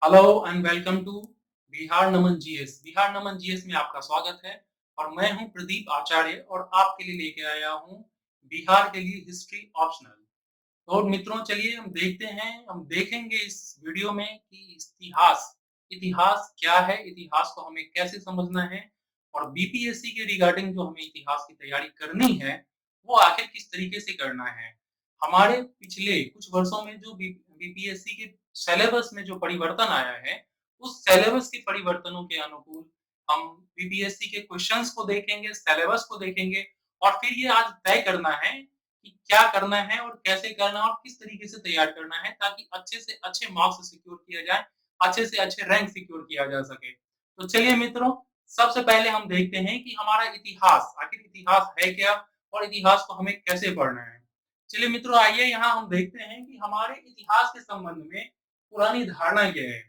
Hello and welcome to Bihar Naman GS. Bihar Naman GS में आपका स्वागत है और मैं हूं प्रदीप आचार्य और आपके लिए लेके आया हूं बिहार के लिए हिस्ट्री ऑप्शनल। तो मित्रों चलिए हम देखेंगे इस वीडियो में कि इतिहास इतिहास क्या है, इतिहास को हमें कैसे समझना है और बीपीएससी के रिगार्डिंग जो हमें इतिहास की तैयारी करनी है वो आखिर किस तरीके से करना है। हमारे पिछले कुछ वर्षों में जो बीपीएससी के सिलेबस में जो परिवर्तन आया है, उस सिलेबस के परिवर्तनों के अनुकूल हम बीपीएससी के क्वेश्चंस को देखेंगे, सिलेबस को देखेंगे और फिर ये आज तय करना है कि क्या करना है और कैसे करना है और किस तरीके से तैयार करना है ताकि अच्छे से अच्छे मार्क्स सिक्योर किया जाए, अच्छे से अच्छे रैंक सिक्योर किया जा सके। तो चलिए मित्रों, सबसे पहले हम देखते हैं कि हमारा इतिहास, आखिर इतिहास है क्या और इतिहास को हमें कैसे पढ़ना है। चलिए मित्रों, आइए यहाँ हम देखते हैं कि हमारे इतिहास के संबंध में पुरानी धारणा क्या है,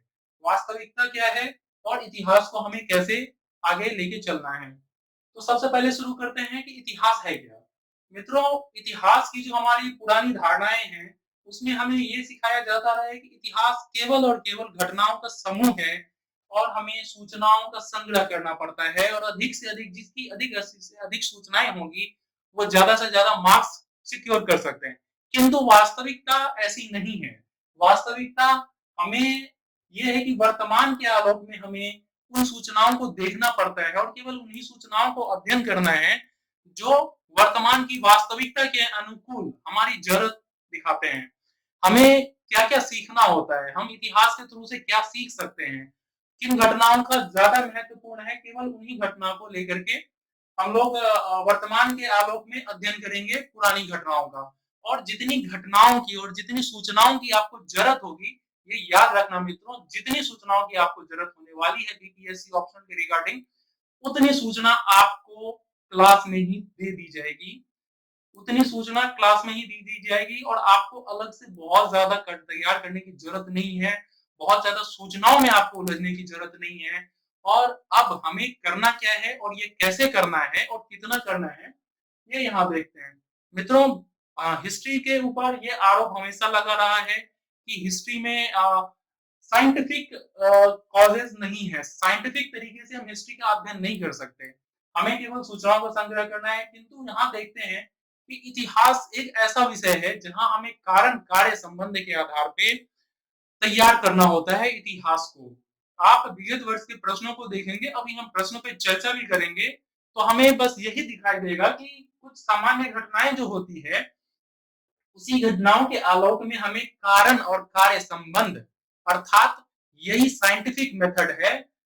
वास्तविकता क्या है और इतिहास को हमें कैसे आगे लेके चलना है। तो सबसे पहले शुरू करते हैं कि इतिहास है क्या। मित्रों, इतिहास की जो हमारी पुरानी धारणाएं हैं उसमें हमें ये सिखाया जाता रहा है कि इतिहास केवल और केवल घटनाओं का समूह है और हमें सूचनाओं का संग्रह करना पड़ता है और अधिक से अधिक जिसकी अधिक सूचनाएं होंगी वो ज्यादा से ज्यादा मार्क्स सिक्योर कर सकते हैं। किंतु वास्तविकता ऐसी नहीं है। वास्तविकता हमें ये है कि वर्तमान के आलोक में हमें उन सूचनाओं को देखना पड़ता है और केवल उन्हीं सूचनाओं को अध्ययन करना है जो वर्तमान की वास्तविकता के अनुकूल हमारी जरूरत दिखाते हैं। हमें क्या-क्या सीखना होता है, हम इतिहास के थ्रू से क्या सीख सकते हैं, किन घटनाओं का ज्यादा महत्वपूर्ण है, केवल उन्हीं घटना को लेकर के हम लोग वर्तमान के आलोक में अध्ययन करेंगे पुरानी घटनाओं का। और जितनी घटनाओं की और जितनी सूचनाओं की आपको जरूरत होगी, ये याद रखना मित्रों, जितनी सूचनाओं की आपको जरूरत होने वाली है बीपीएससी ऑप्शन के रिगार्डिंग, उतनी सूचना आपको क्लास में ही दे दी जाएगी। उतनी सूचना क्लास में ही दी जाएगी और आपको अलग से बहुत ज्यादा तैयार करने की जरूरत नहीं है, बहुत ज्यादा सूचनाओं में आपको उलझने की जरूरत नहीं है। और अब हमें करना क्या है और ये कैसे करना है और कितना करना है, ये यहाँ देखते हैं। मित्रों, हिस्ट्री के ऊपर ये आरोप हमेशा लगा रहा है कि हिस्ट्री में साइंटिफिक कॉजेज नहीं है, साइंटिफिक तरीके से हम हिस्ट्री का अध्ययन नहीं कर सकते, हमें केवल सूचनाओं को संग्रह करना है। किंतु यहाँ देखते हैं कि इतिहास एक ऐसा विषय है जहां हमें कारण कार्य संबंध के आधार पे तैयार करना होता है इतिहास को। आप विगत वर्ष के प्रश्नों को देखेंगे, अभी हम प्रश्नों पे चर्चा भी करेंगे, तो हमें बस यही दिखाई देगा कि कुछ सामान्य घटनाएं जो होती है, उसी घटनाओं के आलोक में हमें कारण और कार्य संबंध, अर्थात यही साइंटिफिक मेथड है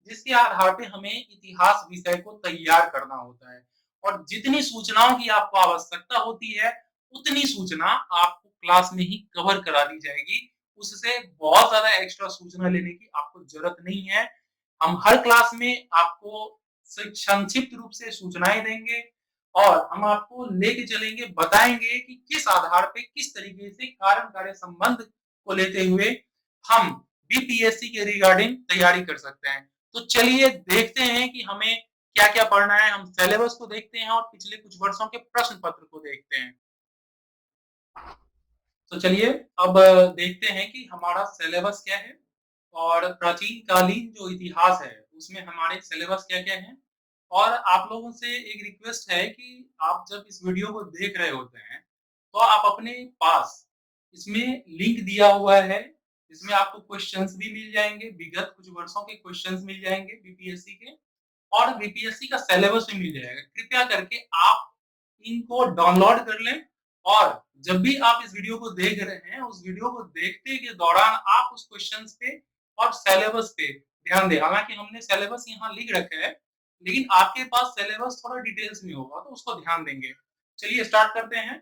जिसके आधार पे हमें इतिहास विषय को तैयार करना होता है। और जितनी सूचनाओं की आपको आवश्यकता होती है, उतनी सूचना आपको क्लास में ही कवर करा दी जाएगी। उससे बहुत ज्यादा एक्स्ट्रा सूचना लेने की आपको जरूरत नहीं है। हम हर क्लास में आपको संक्षिप्त रूप से सूचनाएं देंगे और हम आपको लेके चलेंगे, बताएंगे कि किस आधार पे किस तरीके से कारण कार्य संबंध को लेते हुए हम बीपीएससी के रिगार्डिंग तैयारी कर सकते हैं। तो चलिए देखते हैं कि हमें क्या क्या पढ़ना है। हम सिलेबस को देखते हैं और पिछले कुछ वर्षों के प्रश्न पत्र को देखते हैं। तो चलिए अब देखते हैं कि हमारा सिलेबस क्या है और प्राचीन कालीन जो इतिहास है उसमें हमारे सिलेबस क्या क्या है। और आप लोगों से एक रिक्वेस्ट है कि आप जब इस वीडियो को देख रहे होते हैं तो आप अपने पास इसमें लिंक दिया हुआ है, इसमें आपको क्वेश्चंस भी मिल जाएंगे, विगत कुछ वर्षों के क्वेश्चंस मिल जाएंगे बीपीएससी के और बीपीएससी का सिलेबस भी मिल जाएगा। कृपया करके आप इनको डाउनलोड कर लें और जब भी आप इस वीडियो को देख रहे हैं, उस वीडियो को देखते के दौरान आप उस क्वेश्चंस पे और सिलेबस पे ध्यान दें। हालांकि हमने सिलेबस यहाँ लिख रखा है, लेकिन आपके पास सिलेबस थोड़ा डिटेल्स में होगा तो उसको ध्यान देंगे। चलिए स्टार्ट करते हैं।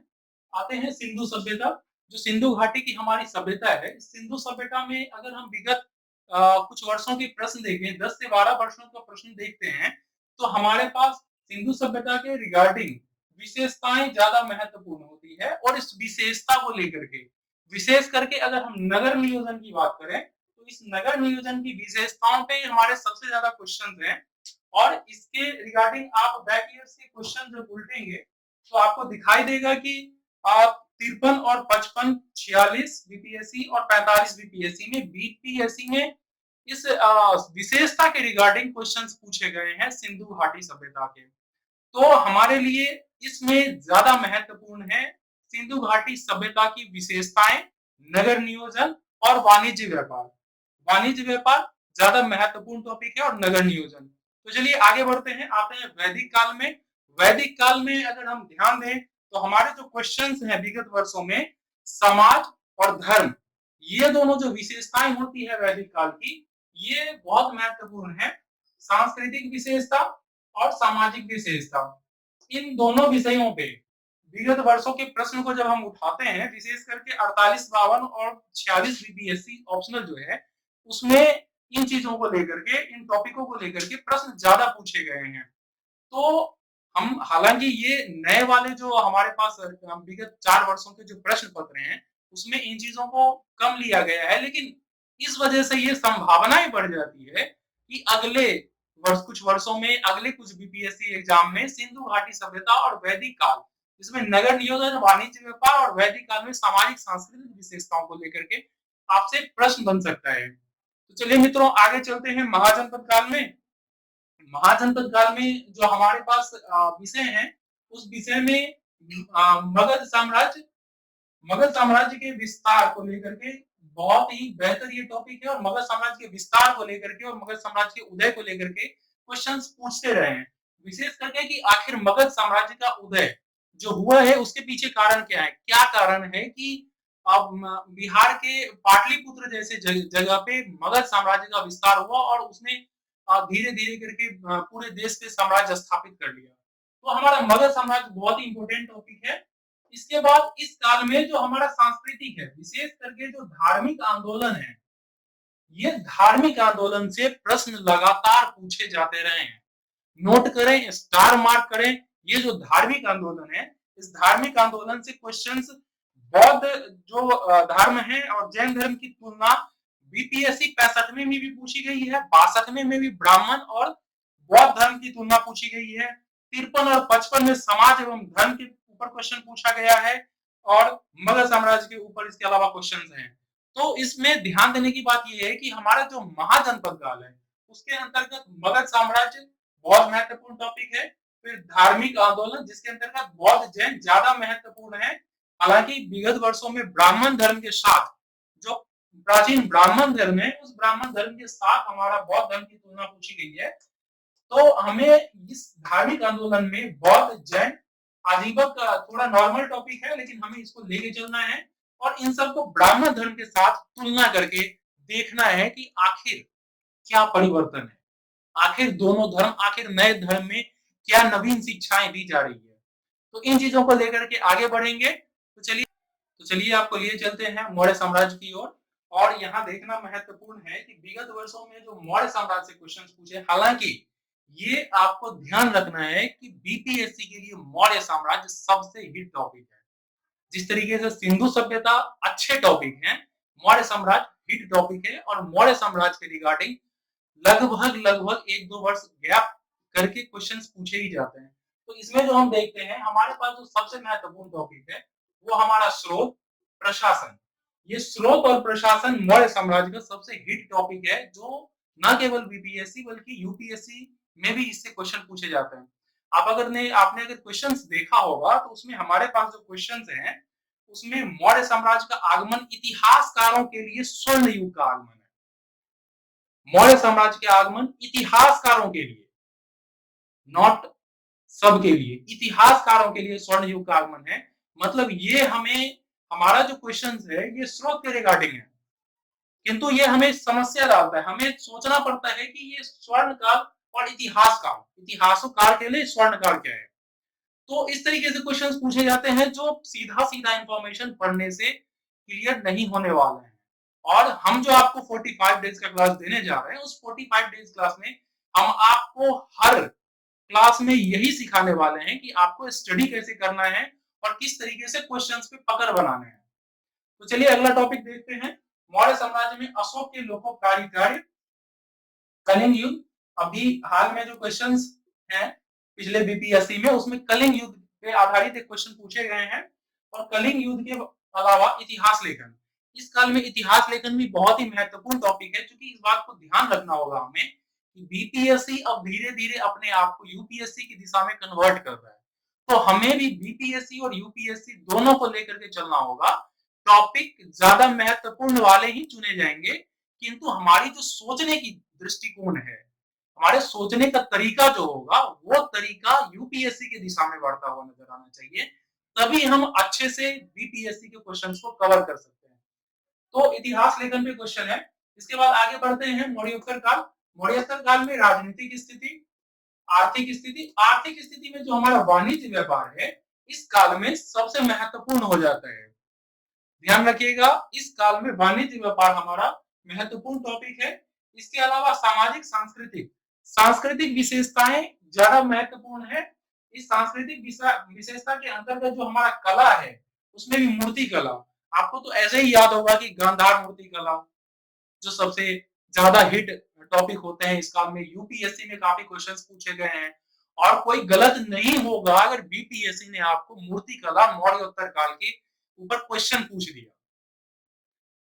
आते हैं सिंधु सभ्यता। जो सिंधु घाटी की हमारी सभ्यता है, इस सिंधु सभ्यता में अगर हम विगत कुछ वर्षों के प्रश्न देखें, 10 से 12 वर्षों का प्रश्न देखते हैं, तो हमारे पास सिंधु सभ्यता के रिगार्डिंग विशेषताएं ज्यादा महत्वपूर्ण होती है। और इस विशेषता को लेकर के विशेष करके अगर हम नगर नियोजन की बात करें तो इस नगर नियोजन की विशेषताओं पे हमारे सबसे ज्यादा क्वेश्चन हैं। और इसके रिगार्डिंग आप बैक ईयर्स के क्वेश्चन जब उल्टेंगे तो आपको दिखाई देगा कि आप 53 और 55, 46 बीपीएससी और 45 बीपीएससी में इस विशेषता के रिगार्डिंग क्वेश्चंस पूछे गए हैं सिंधु घाटी सभ्यता के। तो हमारे लिए इसमें ज्यादा महत्वपूर्ण है सिंधु घाटी सभ्यता की विशेषताएं, नगर नियोजन और वाणिज्य व्यापार। वाणिज्य व्यापार ज्यादा महत्वपूर्ण टॉपिक है और नगर नियोजन। तो चलिए आगे बढ़ते हैं, आते हैं वैदिक काल में। वैदिक काल में अगर हम ध्यान दें तो हमारे जो क्वेश्चंस हैं विगत वर्षों में, समाज और धर्म, ये दोनों जो विशेषताएं होती है वैदिक काल की, ये बहुत महत्वपूर्ण है। सांस्कृतिक विशेषता और सामाजिक विशेषता, इन दोनों विषयों पे विगत वर्षों के प्रश्न को जब हम उठाते हैं, विशेष करके 48, 52 और 46 बीपीएससी ऑप्शनल जो है, उसमें इन चीजों को लेकर के, इन टॉपिकों को लेकर के प्रश्न ज्यादा पूछे गए हैं। तो हम, हालांकि ये नए वाले जो हमारे पास विगत 4 वर्षों के जो प्रश्न पत्र हैं, उसमें इन चीजों को कम लिया गया है, लेकिन इस वजह से ये संभावनाएं बढ़ जाती है कि अगले वर्ष, कुछ वर्षों में, अगले कुछ बीपीएससी एग्जाम में सिंधु घाटी सभ्यता और वैदिक काल, इसमें नगर नियोजन, वाणिज्य व्यापार और वैदिक काल में सामाजिक सांस्कृतिक विशेषताओं को लेकर के आपसे प्रश्न बन सकता है। तो चलिए मित्रों आगे चलते हैं महाजनपद काल में। महाजनपद काल में जो हमारे पास विषय है, उस विषय में मगध साम्राज्य, मगध साम्राज्य के विस्तार को लेकर के बहुत ही बेहतर ये टॉपिक है, और मगध साम्राज्य के विस्तार को लेकर के और मगध साम्राज्य के उदय को लेकर के क्वेश्चंस पूछते रहे हैं, विशेष करके कि आखिर मगध साम्राज्य का उदय जो हुआ है उसके पीछे कारण क्या है। क्या कारण है कि अब बिहार के पाटलिपुत्र जैसे जगह पे मगध साम्राज्य का विस्तार हुआ और उसने धीरे धीरे करके पूरे देश पे साम्राज्य स्थापित कर लिया। तो हमारा मगध साम्राज्य बहुत ही इंपॉर्टेंट टॉपिक है। इसके बाद इस काल में जो हमारा सांस्कृतिक है, विशेष करके जो धार्मिक आंदोलन है, ये धार्मिक आंदोलन से प्रश्न लगातार पूछे जाते रहे हैं। नोट करें, स्टार मार्क करें, ये जो धार्मिक आंदोलन है, इस धार्मिक आंदोलन से क्वेश्चंस, बौद्ध जो धर्म है और जैन धर्म की तुलना बीपीएससी 65 में भी पूछी गई है, 62 में भी ब्राह्मण और बौद्ध धर्म की तुलना पूछी गई है, 53 और 55 में समाज एवं धर्म के ऊपर क्वेश्चन पूछा गया है, और मगध साम्राज्य के ऊपर इसके अलावा क्वेश्चन हैं। तो इसमें ध्यान देने की बात यह है कि हमारा जो महाजनपद काल है, उसके अंतर्गत मगध साम्राज्य बहुत महत्वपूर्ण टॉपिक है, फिर धार्मिक आंदोलन जिसके अंतर्गत बौद्ध जैन ज्यादा महत्वपूर्ण है। हालांकि विगत वर्षों में ब्राह्मण धर्म के साथ, जो प्राचीन ब्राह्मण धर्म है, उस ब्राह्मण धर्म के साथ हमारा बौद्ध धर्म की तुलना पूछी गई है। तो हमें इस धार्मिक आंदोलन में बौद्ध जैन आजीवक का थोड़ा नॉर्मल टॉपिक है, लेकिन हमें इसको लेके चलना है और इन सबको ब्राह्मण धर्म के साथ तुलना करके देखना है कि आखिर क्या परिवर्तन है, आखिर दोनों धर्म, आखिर नए धर्म में क्या नवीन शिक्षाएं दी जा रही है। तो इन चीजों को लेकर के आगे बढ़ेंगे। तो चलिए आपको लिए चलते हैं मौर्य साम्राज्य की ओर। और यहाँ देखना महत्वपूर्ण है कि विगत वर्षों में जो मौर्य साम्राज्य से क्वेश्चन पूछे, हालांकि ये आपको ध्यान रखना है कि बीपीएससी के लिए मौर्य साम्राज्य सबसे हिट टॉपिक है। जिस तरीके से सिंधु सभ्यता अच्छे टॉपिक हैं, मौर्य साम्राज्य हिट टॉपिक है, और मौर्य साम्राज्य के रिगार्डिंग लगभग 1-2 वर्ष गैप करके क्वेश्चंस पूछे ही जाते हैं। तो इसमें जो हम देखते हैं, हमारे पास जो सबसे महत्वपूर्ण टॉपिक है वो हमारा स्रोत, प्रशासन। ये स्रोत और प्रशासन मौर्य साम्राज्य का सबसे हिट टॉपिक है, जो न केवल बीपीएससी बल्कि यूपीएससी में भी इससे क्वेश्चन पूछे जाते हैं। आपने अगर क्वेश्चंस देखा होगा तो उसमें हमारे पास जो क्वेश्चंस हैं, उसमें मौर्य साम्राज्य का आगमन इतिहासकारों के लिए स्वर्ण युग का आगमन है। मौर्य साम्राज्य के आगमन इतिहासकारों के लिए, नॉट सबके लिए, इतिहासकारों के लिए स्वर्ण युग का आगमन है। मतलब ये हमें, हमारा जो क्वेश्चन है ये स्रोत के रिगार्डिंग है, किंतु ये हमें समस्या डालता है, हमें सोचना पड़ता है कि ये स्वर्ण काल और इतिहास काल, इतिहासकार के लिए स्वर्ण काल क्या है। तो इस तरीके से क्वेश्चंस पूछे जाते हैं जो सीधा सीधा इंफॉर्मेशन पढ़ने से क्लियर नहीं होने वाले हैं। और हम जो आपको 45 डेज का क्लास देने जा रहे हैं, उस 45 डेज क्लास में हम आपको हर क्लास में यही सिखाने वाले हैं कि आपको स्टडी कैसे करना है और किस तरीके से क्वेश्चंस पे पकड़ बनाने हैं। तो चलिए अगला टॉपिक देखते हैं। मौर्य साम्राज्य में अशोक के लोकोपकारी कार्य, कलिंग युद्ध। अभी हाल में जो क्वेश्चंस हैं पिछले बीपीएससी में, उसमें कलिंग युद्ध पे आधारित एक क्वेश्चन पूछे गए हैं, और कलिंग युद्ध के अलावा इतिहास लेखन, इस काल में इतिहास लेखन भी बहुत ही महत्वपूर्ण टॉपिक है, क्योंकि इस बात को ध्यान रखना होगा हमें कि बीपीएससी अब धीरे-धीरे अपने आप को यूपीएससी की दिशा में कन्वर्ट कर रहा है। तो हमें भी बीपीएससी और यूपीएससी दोनों को लेकर के चलना होगा। टॉपिक ज़्यादा महत्वपूर्ण वाले ही चुने जाएँगे, किंतु हमारी जो सोचने की दृष्टिकोण है, हमारे सोचने का तरीका जो होगा, वो तरीका यूपीएससी की दिशा में बढ़ता हुआ नज़र आना चाहिए। तभी हम अच्छे से बीपीएससी के क्वेश्चंस को कवर कर सकते हैं। तो इतिहास लेखन पे क्वेश्चन है। इसके बाद आगे बढ़ते हैं मौर्योत्तर काल। मौर्योत्तर काल में राजनीतिक स्थिति, आर्थिक स्थिति में जो हमारा वाणिज्य व्यापार है, इस काल में सबसे महत्वपूर्ण हो जाता है। ध्यान रखिएगा, इस काल में वाणिज्य व्यापार हमारा महत्वपूर्ण टॉपिक है। इसके अलावा सामाजिक सांस्कृतिक सांस्कृतिक विशेषताएं ज्यादा महत्वपूर्ण है। इस सांस्कृतिक विशेषता के अंतर्गत जो हमारा कला है, उसमें भी मूर्ति कला, आपको तो ऐसे ही याद होगा कि गांधार मूर्ति कला जो सबसे ज्यादा हिट टॉपिक होते हैं इस काल में, यूपीएससी में काफी क्वेश्चंस पूछे गए हैं। और कोई गलत नहीं होगा अगर बीपीएससी ने आपको मूर्ति कला मौर्योत्तर काल के ऊपर क्वेश्चन पूछ दिया।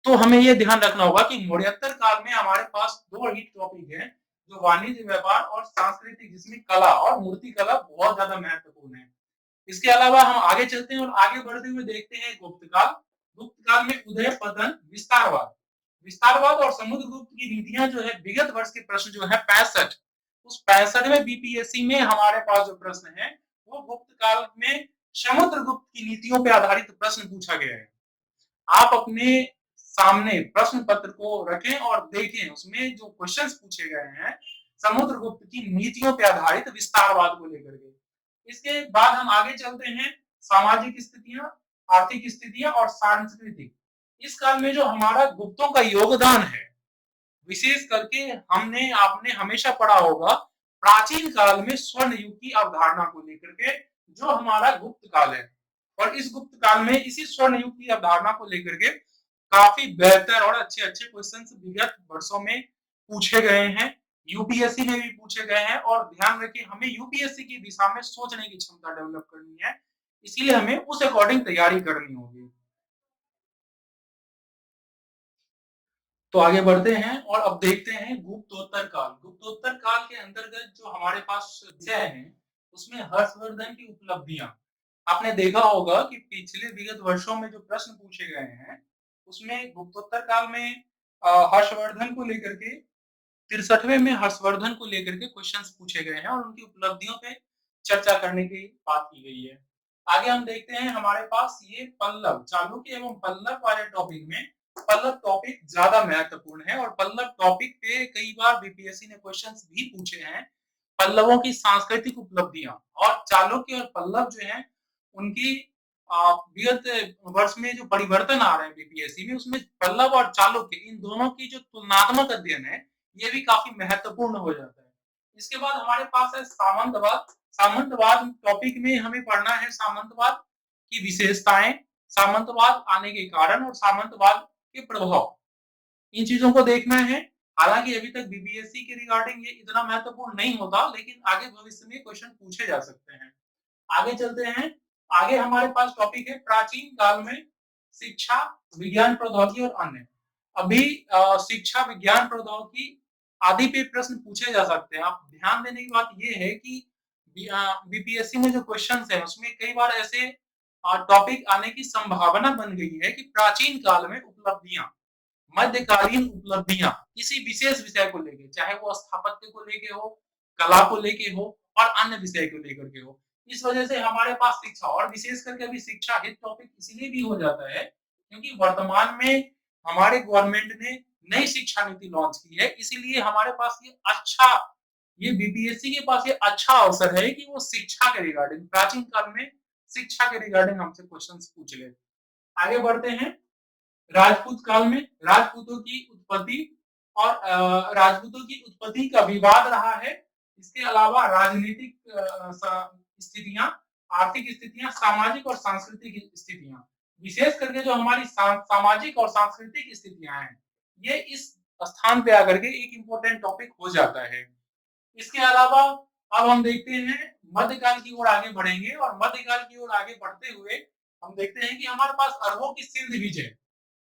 तो हमें ये ध्यान रखना होगा कि मौर्योत्तर काल में हमारे पास दो ही टॉपिक है, जो वाणिज्य व्यापार और सांस्कृतिक, जिसमें कला और मूर्ति कला बहुत ज्यादा महत्वपूर्ण है। इसके अलावा हम आगे चलते हैं और आगे बढ़ते हुए देखते हैं गुप्त काल। गुप्त काल में उदय, पतन, विस्तारवाद और समुद्रगुप्त की नीतियां जो है, विगत वर्ष के प्रश्न जो है 65, उस 65वें बीपीएससी में हमारे पास जो प्रश्न है, वो गुप्त काल में समुद्रगुप्त की नीतियों पर आधारित प्रश्न पूछा गया है। आप अपने सामने प्रश्न पत्र को रखें और देखें, उसमें जो क्वेश्चंस पूछे गए हैं समुद्रगुप्त की नीतियों पर आधारित विस्तारवाद को लेकर के। इसके बाद हम आगे चलते हैं, सामाजिक स्थितियां, आर्थिक स्थितियां और सांस्कृतिक। इस काल में जो हमारा गुप्तों का योगदान है, विशेष करके हमने आपने हमेशा पढ़ा होगा प्राचीन काल में स्वर्ण युग की अवधारणा को लेकर के, जो हमारा गुप्त काल है। और इस गुप्त काल में इसी स्वर्ण युग की अवधारणा को लेकर के काफी बेहतर और अच्छे अच्छे क्वेश्चंस विगत वर्षों में पूछे गए हैं, यूपीएससी में भी पूछे गए हैं। और ध्यान रखिए, हमें यूपीएससी की दिशा में सोचने की क्षमता डेवलप करनी है, इसीलिए हमें उस अकॉर्डिंग तैयारी करनी होगी। तो आगे बढ़ते हैं और अब देखते हैं गुप्तोत्तर काल। गुप्तोत्तर काल के अंतर्गत जो हमारे पास विषय है, उसमें हर्षवर्धन की उपलब्धियां। आपने देखा होगा कि पिछले विगत वर्षों में जो प्रश्न पूछे गए हैं, उसमें गुप्तोत्तर काल में हर्षवर्धन को लेकर के 63वें में हर्षवर्धन को लेकर के क्वेश्चंस पूछे गए हैं और उनकी उपलब्धियों पे चर्चा करने की बात की गई है। आगे हम देखते हैं, हमारे पास ये पल्लव, चालुक्य एवं पल्लव वाले टॉपिक में पल्लव टॉपिक ज्यादा महत्वपूर्ण है। और पल्लव टॉपिक पे कई बार बीपीएससी ने क्वेश्चंस भी पूछे हैं। पल्लवों की सांस्कृतिक उपलब्धियां और चालुक्य और पल्लव जो है, उनकी विगत वर्ष में जो परिवर्तन आ रहे हैं बीपीएससी में, उसमें पल्लव और चालुक्य इन दोनों की जो तुलनात्मक अध्ययन है, ये भी काफी महत्वपूर्ण हो जाता है। इसके बाद हमारे पास है सामंतवाद। सामंतवाद टॉपिक में हमें पढ़ना है सामंतवाद की विशेषताएं, सामंतवाद आने के कारण और सामंतवाद के प्रभाव, इन चीजों को देखना है। हालांकि अभी तक बीपीएससी के रिगार्डिंग ये इतना महत्वपूर्ण नहीं होता, लेकिन आगे भविष्य में क्वेश्चन पूछे जा सकते हैं। आगे चलते हैं, आगे हमारे पास टॉपिक है प्राचीन काल में शिक्षा, विज्ञान, प्रौद्योगिकी और अन्य। अभी शिक्षा, विज्ञान, प्रौद्योगिकी आदि पे प्रश्न पूछे जा सकते हैं। आप ध्यान देने की बात ये है कि बीपीएससी में जो क्वेश्चंस है, उसमें कई बार ऐसे टॉपिक आने की संभावना बन गई है कि प्राचीन काल में उपलब्धियां, मध्यकालीन उपलब्धियां किसी विशेष विषय को लेके, चाहे वो स्थापत्य को लेके हो, कला को लेके हो और अन्य विषय को लेकर के हो। इस वजह से हमारे पास शिक्षा, और विशेष करके अभी शिक्षा हिट टॉपिक इसलिए भी हो जाता है क्योंकि वर्तमान में हमारे गवर्नमेंट ने नई शिक्षा नीति लॉन्च की है। इसीलिए हमारे पास ये बीपीएससी के पास ये अच्छा अवसर है कि वो शिक्षा के रिगार्डिंग, प्राचीन काल में शिक्षा के रिगार्डिंग हमसे क्वेश्चंस पूछ ले। आगे बढ़ते हैं, राजपूत काल में राजपूतों की उत्पत्ति और राजपूतों की उत्पत्ति का विवाद रहा है। इसके अलावा राजनीतिक स्थितियां, आर्थिक स्थितियां, सामाजिक और सांस्कृतिक स्थितियां, विशेष करके जो हमारी सामाजिक और सांस्कृतिक स्थितियां हैं, ये इस स्थान पे आकर के एक इम्पोर्टेंट टॉपिक हो जाता है। इसके अलावा अब हम देखते हैं, मध्यकाल की ओर आगे बढ़ेंगे और मध्यकाल की ओर आगे बढ़ते हुए हम देखते हैं कि हमारे पास अरबों की सिंध विजय,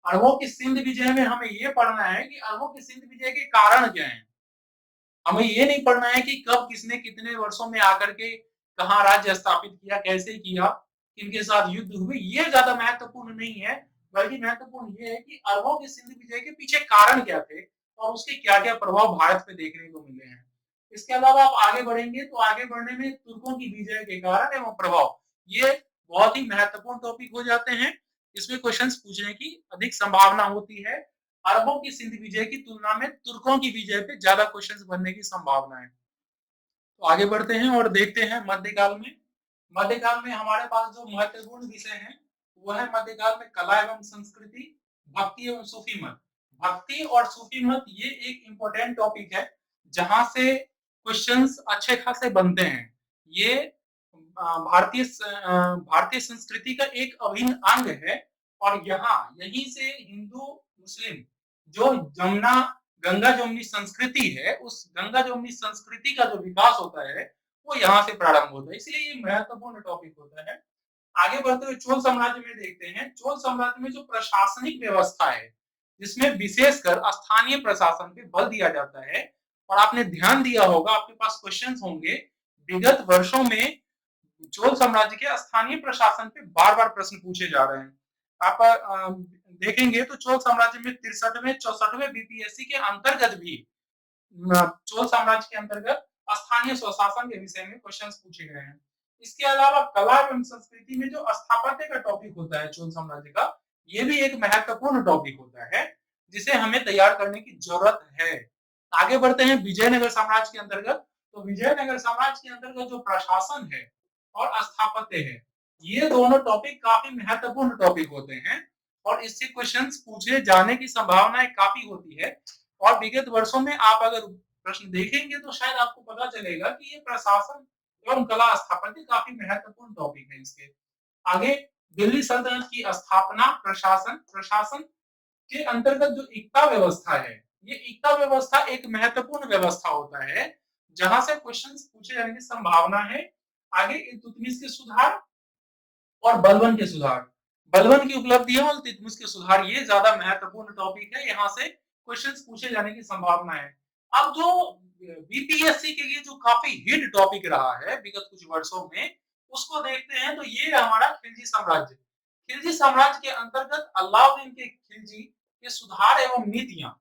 अरबों की सिंध विजय में हमें ये पढ़ना है कि अरबों की सिंध विजय के कारण क्या है। हमें ये नहीं पढ़ना है कि कब किसने कितने वर्षों में आकर के कहाँ राज्य स्थापित किया, कैसे किया, किनके साथ युद्ध हुए, ये ज्यादा महत्वपूर्ण नहीं है। बल्कि महत्वपूर्ण ये है कि अरबों की सिंध विजय के पीछे कारण क्या थे और उसके क्या क्या प्रभाव भारत पे देखने को मिले हैं। इसके अलावा आप आगे बढ़ेंगे तो आगे बढ़ने में तुर्कों की विजय के कारण एवं प्रभाव, ये बहुत ही महत्वपूर्ण टॉपिक हो जाते हैं। इसमें क्वेश्चंस पूछने की अधिक संभावना होती है। अरबों की सिंध विजय की तुलना में तुर्कों की विजय पे ज्यादा क्वेश्चंस बनने की संभावना है। तो आगे बढ़ते हैं और देखते हैं मध्यकाल में। मध्यकाल में हमारे पास जो महत्वपूर्ण विषय है वह है मध्यकाल में कला एवं संस्कृति, भक्ति एवं सूफी मत। भक्ति और सूफी मत ये एक इंपॉर्टेंट टॉपिक है जहां से क्वेश्चंस अच्छे खासे बनते हैं। ये भारतीय संस्कृति का एक अभिन्न अंग है और यहाँ यहीं से हिंदू मुस्लिम जो जमुना गंगा जमुनी संस्कृति है, उस गंगा जमुनी संस्कृति का जो विकास होता है वो यहाँ से प्रारंभ होता है, इसलिए ये महत्वपूर्ण टॉपिक होता है। आगे बढ़ते हुए चोल साम्राज्य में देखते हैं। चोल साम्राज्य में जो प्रशासनिक व्यवस्था है जिसमें विशेषकर स्थानीय प्रशासन पे बल दिया जाता है, और आपने ध्यान दिया होगा, आपके पास क्वेश्चंस होंगे विगत वर्षों में चोल साम्राज्य के स्थानीय प्रशासन पे बार बार प्रश्न पूछे जा रहे हैं। आप देखेंगे तो चोल साम्राज्य में 63वें 64वें बीपीएससी के अंतर्गत भी चोल साम्राज्य के अंतर्गत स्थानीय स्वशासन के विषय में क्वेश्चंस पूछे गए हैं। इसके अलावा कला एवं संस्कृति में जो स्थापत्य का टॉपिक होता है चोल साम्राज्य का, ये भी एक महत्वपूर्ण टॉपिक होता है जिसे हमें तैयार करने की जरूरत है। आगे बढ़ते हैं विजयनगर साम्राज्य के अंतर्गत। तो विजयनगर साम्राज्य के अंतर्गत जो प्रशासन है और स्थापत्य है, ये दोनों टॉपिक काफी महत्वपूर्ण टॉपिक होते हैं और इससे क्वेश्चंस पूछे जाने की संभावनाएं काफी होती है। और विगत वर्षों में आप अगर प्रश्न देखेंगे तो शायद आपको पता चलेगा कि ये प्रशासन एवं कला स्थापत्य काफी महत्वपूर्ण टॉपिक है इसके। आगे दिल्ली सल्तनत की स्थापना, प्रशासन प्रशासन के अंतर्गत जो इक्ता व्यवस्था है, ये इक्ता व्यवस्था एक महत्वपूर्ण व्यवस्था होता है जहां से क्वेश्चंस पूछे जाने की संभावना है। आगे इल्तुतमिश के सुधार और बलबन के सुधार, बलबन की उपलब्धियां और इल्तुतमिश के सुधार, ये ज्यादा महत्वपूर्ण टॉपिक है, यहाँ से क्वेश्चंस पूछे जाने की संभावना है। अब जो बीपीएससी के लिए जो काफी हिट टॉपिक रहा है विगत कुछ वर्षों में, उसको देखते हैं तो ये हमारा खिलजी साम्राज्य। खिलजी साम्राज्य के अंतर्गत अलाउद्दीन के खिलजी के सुधार एवं नीतियां,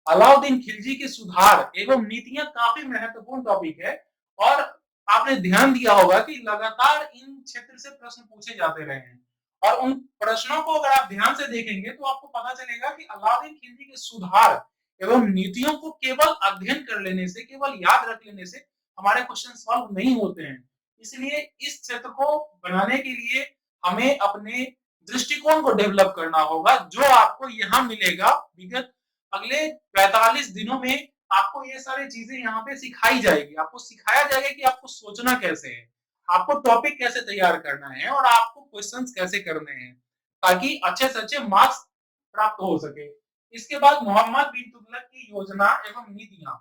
अलाउद्दीन खिलजी के सुधार एवं नीतियां काफी महत्वपूर्ण टॉपिक है। और आपने ध्यान दिया होगा कि लगातार इन क्षेत्र से प्रश्न पूछे जाते रहे हैं और उन प्रश्नों को अगर आप ध्यान से देखेंगे तो आपको पता चलेगा कि अलाउद्दीन खिलजी के सुधार एवं नीतियों को केवल अध्ययन कर लेने से, केवल याद रख लेने से हमारे क्वेश्चन सॉल्व नहीं होते हैं। इसलिए इस क्षेत्र को बनाने के लिए हमें अपने दृष्टिकोण को डेवलप करना होगा, जो आपको यहाँ मिलेगा। विगत अगले 45 दिनों में आपको ये सारी चीजें यहाँ पे सिखाई जाएगी, आपको सिखाया जाएगा कि आपको सोचना कैसे है, आपको टॉपिक कैसे तैयार करना है और आपको क्वेश्चंस कैसे करने हैं, ताकि अच्छे से अच्छे मार्क्स प्राप्त हो सके। इसके बाद मोहम्मद बिन तुगलक की योजना एवं नीतियां,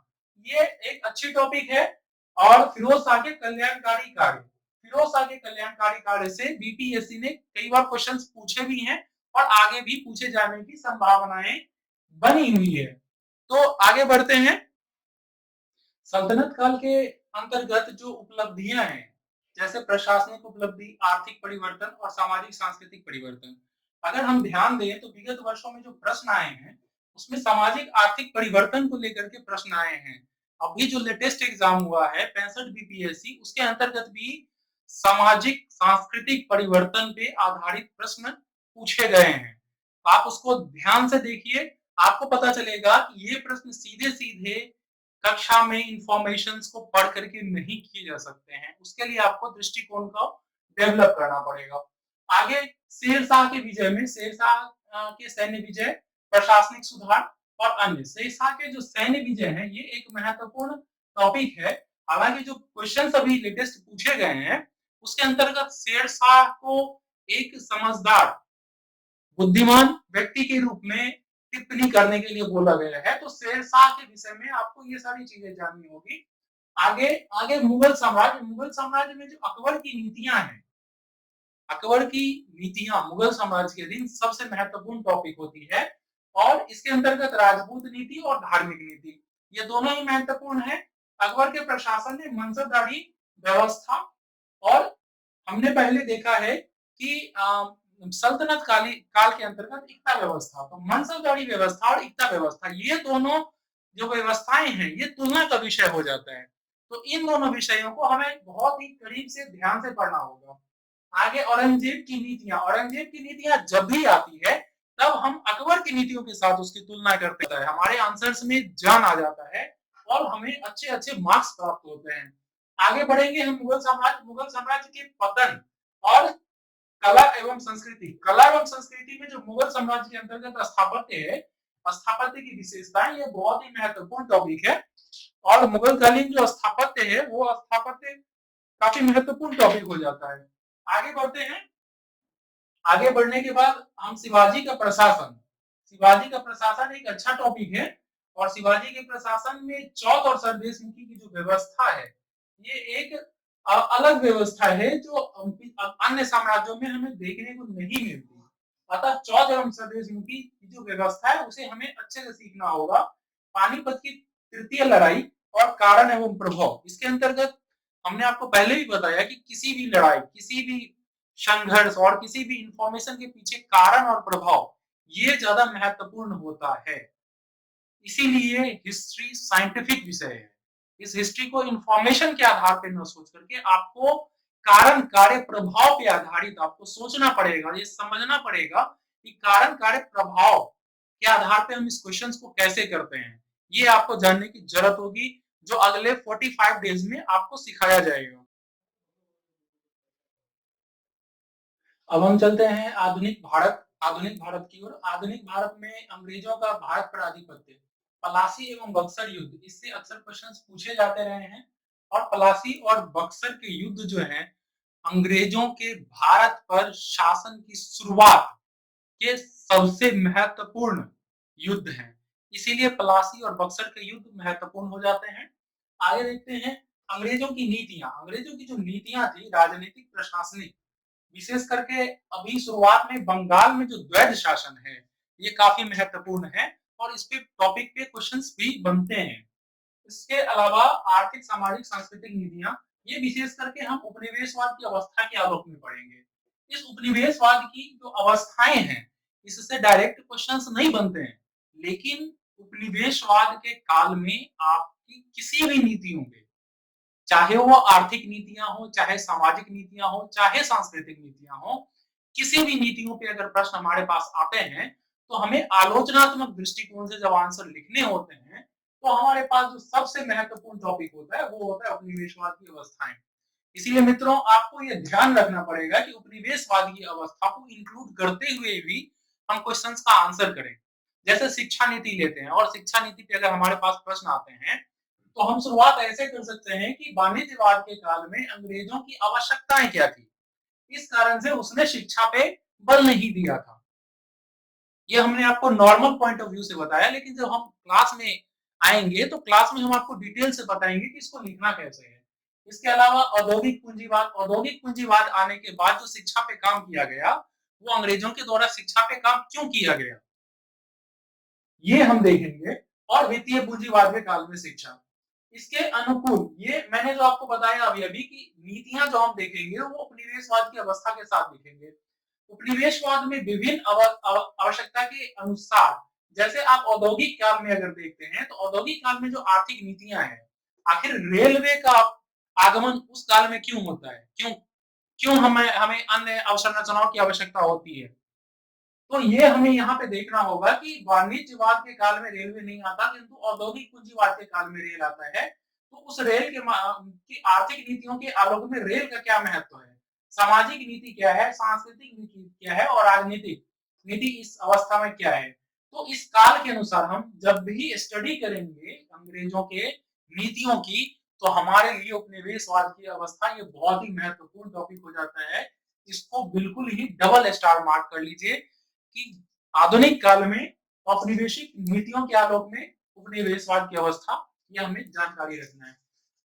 ये एक अच्छी टॉपिक है। और फिरोज शाह के कल्याणकारी कार्य, फिरोज शाह के कल्याणकारी कार्य से बीपीएससी ने कई बार क्वेश्चंस पूछे भी हैं और आगे भी पूछे जाने की संभावनाएं बनी हुई है। तो आगे बढ़ते हैं। सल्तनत काल के अंतर्गत जो उपलब्धियां हैं, जैसे प्रशासनिक उपलब्धि, आर्थिक परिवर्तन और सामाजिक सांस्कृतिक परिवर्तन, अगर हम ध्यान दें तो विगत वर्षों में जो प्रश्न आए हैं उसमें सामाजिक आर्थिक परिवर्तन को लेकर के प्रश्न आए हैं। अभी जो लेटेस्ट एग्जाम हुआ है 65 बीपीएससी, उसके अंतर्गत भी सामाजिक सांस्कृतिक परिवर्तन पे आधारित प्रश्न पूछे गए हैं। आप उसको ध्यान से देखिए, आपको पता चलेगा कि ये प्रश्न सीधे सीधे कक्षा में इंफॉर्मेशंस को पढ़ करके नहीं किए जा सकते हैं, उसके लिए आपको दृष्टिकोण को डेवलप करना पड़ेगा। आगे शेरशाह के विजय में, शेरशाह के सैन्य विजय, प्रशासनिक सुधार और अन्य, शेरशाह के जो सैन्य विजय है ये एक महत्वपूर्ण टॉपिक है। हालांकि जो क्वेश्चन अभी लेटेस्ट पूछे गए हैं उसके अंतर्गत शेरशाह को एक समझदार बुद्धिमान व्यक्ति के रूप में टिप्पणी करने के लिए बोला गया है। तो शेरशाह के विषय में आपको ये सारी चीजें जाननी होगी। आगे आगे मुगल साम्राज्य, मुगल साम्राज्य में जो अकबर की नीतियां हैं, अकबर की नीतियां मुगल साम्राज्य के दिन सबसे महत्वपूर्ण टॉपिक होती है और इसके अंतर्गत राजपूत नीति और धार्मिक नीति ये दोनों ही महत्वपूर्ण है। अकबर के प्रशासन ने मनसबदारी व्यवस्था और हमने पहले देखा है कि सल्तनत काल के अंतर्गत इक्ता व्यवस्था, तो मनसबदारी व्यवस्था और इक्ता व्यवस्था ये दोनों जो व्यवस्थाएं हैं ये तुलना का विषय हो जाता है। तो इन दोनों विषयों को हमें बहुत ही करीब से ध्यान से पढ़ना होगा। आगे औरंगजेब की नीतियां, औरंगजेब की नीतियां जब भी आती है तब हम अकबर की नीतियों के साथ उसकी तुलना करते हैं, हमारे आंसर्स में जान आ जाता है और हमें अच्छे अच्छे मार्क्स प्राप्त होते हैं। आगे बढ़ेंगे हम मुगल साम्राज्य के पतन और कला एवं संस्कृति। कला एवं संस्कृति में जो मुगल साम्राज्य के अंतर्गत स्थापत्य है, स्थापत्य की विशेषताएं ये बहुत ही महत्वपूर्ण टॉपिक है और मुगल कालीन जो स्थापत्य है वो स्थापत्य काफी महत्वपूर्ण टॉपिक हो जाता है। आगे बढ़ते हैं। आगे बढ़ने के बाद हम शिवाजी का प्रशासन, शिवाजी का प्रशासन एक अच्छा टॉपिक है और शिवाजी के प्रशासन में चौथ और सरदेशमुखी की जो व्यवस्था है ये एक अलग व्यवस्था है जो अन्य साम्राज्यों में हमें देखने को नहीं मिलती। अतः चौथ एवं सरदेशमुखी की जो व्यवस्था है उसे हमें अच्छे से सीखना होगा। पानीपत की तृतीय लड़ाई और कारण एवं प्रभाव, इसके अंतर्गत हमने आपको पहले भी बताया कि किसी भी लड़ाई, किसी भी संघर्ष और किसी भी इंफॉर्मेशन के पीछे कारण और प्रभाव ये ज्यादा महत्वपूर्ण होता है। इसीलिए हिस्ट्री साइंटिफिक विषय है। इस हिस्ट्री को इंफॉर्मेशन के आधार पर न सोच करके आपको कारण कार्य प्रभाव पे आधारित आपको सोचना पड़ेगा, ये समझना पड़ेगा कि कारण कार्य प्रभाव के आधार पे हम इस क्वेश्चन को कैसे करते हैं। ये आपको जानने की जरूरत होगी जो अगले 45 डेज में आपको सिखाया जाएगा। अब हम चलते हैं आधुनिक भारत की ओर। आधुनिक भारत में अंग्रेजों का भारत पर आधिपत्य, पलासी एवं बक्सर युद्ध, इससे अक्सर क्वेश्चंस पूछे जाते रहे हैं और पलासी और बक्सर के युद्ध जो है अंग्रेजों के भारत पर शासन की शुरुआत के सबसे महत्वपूर्ण युद्ध हैं। इसीलिए पलासी और बक्सर के युद्ध महत्वपूर्ण हो जाते हैं। आगे देखते हैं अंग्रेजों की नीतियां। अंग्रेजों की जो नीतियां थी राजनीतिक प्रशासनिक, विशेष करके अभी शुरुआत में बंगाल में जो द्वैध शासन है ये काफी महत्वपूर्ण है और इस पे टॉपिक पे क्वेश्चंस भी बनते हैं। इसके अलावा आर्थिक सामाजिक सांस्कृतिक नीतियां ये विशेष करके हम उपनिवेशवाद की अवस्था के आलोक में पढ़ेंगे। इस उपनिवेशवाद की जो अवस्थाएं हैं इससे डायरेक्ट क्वेश्चंस नहीं बनते हैं, लेकिन उपनिवेशवाद के काल में आपकी किसी भी नीतियों पे, चाहे वो आर्थिक नीतियां हो, चाहे सामाजिक नीतियां हो, चाहे सांस्कृतिक नीतियां हो, किसी भी नीतियों पे अगर प्रश्न हमारे पास आते हैं तो हमें आलोचनात्मक दृष्टिकोण से जब आंसर लिखने होते हैं तो हमारे पास जो सबसे महत्वपूर्ण टॉपिक होता है वो होता है उपनिवेशवाद की अवस्थाएं। इसीलिए मित्रों आपको ये ध्यान रखना पड़ेगा कि उपनिवेशवाद की अवस्था को इंक्लूड करते हुए भी हम क्वेश्चंस का आंसर करें। जैसे शिक्षा नीति लेते हैं और शिक्षा नीति पे अगर हमारे पास प्रश्न आते हैं तो हम शुरुआत ऐसे कर सकते हैं कि वाणिज्यवाद के काल में अंग्रेजों की आवश्यकताएं क्या थी, इस कारण से उसने शिक्षा पे बल नहीं दिया था। ये हमने आपको नॉर्मल पॉइंट ऑफ व्यू से बताया, लेकिन जब हम क्लास में आएंगे तो क्लास में हम आपको डिटेल से बताएंगे कि इसको लिखना कैसे है। इसके अलावा औद्योगिक पूंजीवाद आने के बाद जो शिक्षा पे काम किया गया वो अंग्रेजों के द्वारा शिक्षा पे काम क्यों किया गया ये हम देखेंगे। और वित्तीय पूंजीवाद के काल में शिक्षा, इसके अनुकूल ये मैंने जो आपको बताया अभी अभी कि नीतियां जो हम देखेंगे वो उपनिवेशवाद की अवस्था के साथ दिखेंगे। उपनिवेशवाद में विभिन्न आवश्यकता के अनुसार, जैसे आप औद्योगिक काल में अगर देखते हैं तो औद्योगिक काल में जो आर्थिक नीतियां हैं, आखिर रेलवे का आगमन उस काल में क्यों होता है, क्यों क्यों हमें हमें अन्य अवसंरचनाओं की आवश्यकता होती है। तो ये हमें यहाँ पे देखना होगा कि वाणिज्यवाद के काल में रेलवे नहीं आता किंतु औद्योगिक पूंजीवाद के काल में रेल आता है। तो उस रेल के की आर्थिक नीतियों के आलोक में रेल का क्या महत्व है, सामाजिक नीति क्या है, सांस्कृतिक नीति क्या है और राजनीतिक नीति इस अवस्था में क्या है। तो इस काल के अनुसार हम जब भी स्टडी करेंगे अंग्रेजों के नीतियों की तो हमारे लिए उपनिवेशवाद की अवस्था ये बहुत ही महत्वपूर्ण टॉपिक हो जाता है। इसको बिल्कुल ही डबल स्टार मार्क कर लीजिए कि आधुनिक काल में औपनिवेशिक नीतियों के आलोक में उपनिवेशवाद की अवस्था ये हमें जानकारी रखना है।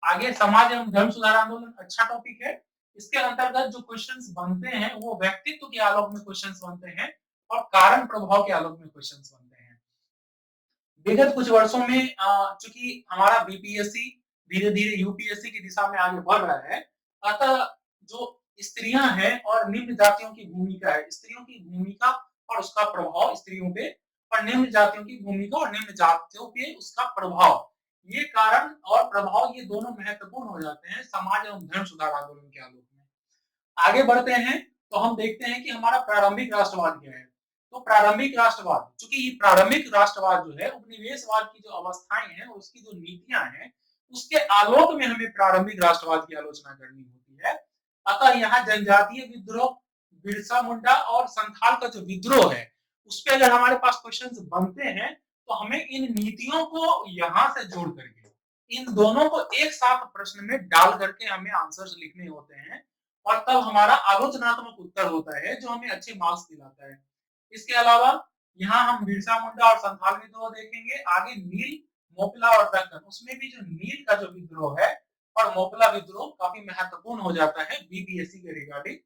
आगे समाज एवं धर्म सुधार आंदोलन अच्छा टॉपिक है इसके अंतर्गत जो क्वेश्चंस बनते हैं वो व्यक्तित्व के आलोक में क्वेश्चंस बनते हैं और कारण प्रभाव के आलोक में क्वेश्चंस बनते हैं। विगत कुछ वर्षों में चूंकि हमारा बीपीएससी धीरे-धीरे यूपीएससी की दिशा में आगे बढ़ रहा है, अतः जो स्त्रियां हैं और निम्न जातियों की भूमिका है, स्त्रियों की भूमिका और उसका प्रभाव स्त्रियों पे और निम्न जातियों की भूमिका और निम्न जातियों पे उसका प्रभाव, ये कारण और प्रभाव ये दोनों महत्वपूर्ण हो जाते हैं समाज एवं धर्म सुधार आंदोलन के आलोक में। आगे बढ़ते हैं तो हम देखते हैं कि हमारा प्रारंभिक राष्ट्रवाद क्या है। तो प्रारंभिक राष्ट्रवाद, चूंकि ये प्रारंभिक राष्ट्रवाद जो है उपनिवेशवाद की जो अवस्थाएं हैं उसकी जो नीतियां हैं उसके आलोक में हमें प्रारंभिक राष्ट्रवाद की आलोचना करनी होती है। अतः यहाँ जनजातीय विद्रोह, बिरसा मुंडा और संथाल का जो विद्रोह है उस पर अगर हमारे पास क्वेश्चन बनते हैं तो हमें इन नीतियों को यहाँ से जोड़ करके इन दोनों को एक साथ प्रश्न में डाल करके हमें आंसर्स लिखने होते हैं और तब हमारा आलोचनात्मक उत्तर होता है जो हमें अच्छे मार्क्स दिलाता है। इसके अलावा यहाँ हम बिरसा मुंडा और संथाल विद्रोह देखेंगे। आगे नील, मोपला और दक्कन, उसमें भी जो नील का जो विद्रोह है और मोपला विद्रोह काफी महत्वपूर्ण हो जाता है बीपीएससी के रिगार्डिंग।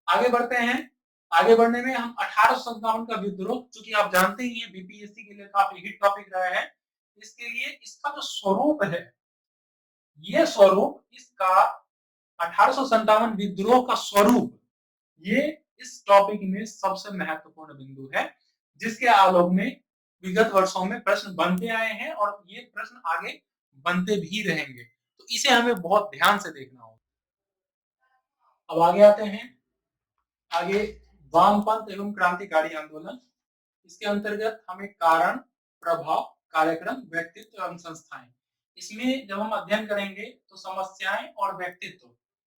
आगे बढ़ते हैं। आगे बढ़ने में हम 1857 का विद्रोह, चूंकि आप जानते ही हैं बीपीएससी के लिए काफी हिट टॉपिक रहा है, इसके लिए इसका जो स्वरूप है, ये स्वरूप इसका 1857 विद्रोह का स्वरूप, ये इस टॉपिक में सबसे महत्वपूर्ण बिंदु है जिसके आलोक में विगत वर्षों में प्रश्न बनते आए हैं और ये प्रश्न आगे बनते भी रहेंगे, तो इसे हमें बहुत ध्यान से देखना होगा। अब आगे आते हैं। आगे वामपंथ एवं क्रांतिकारी आंदोलन, इसके अंतर्गत हमें कारण, प्रभाव, कार्यक्रम, व्यक्तित्व एवं संस्थाएं, इसमें जब हम अध्ययन करेंगे तो समस्याएं और व्यक्तित्व,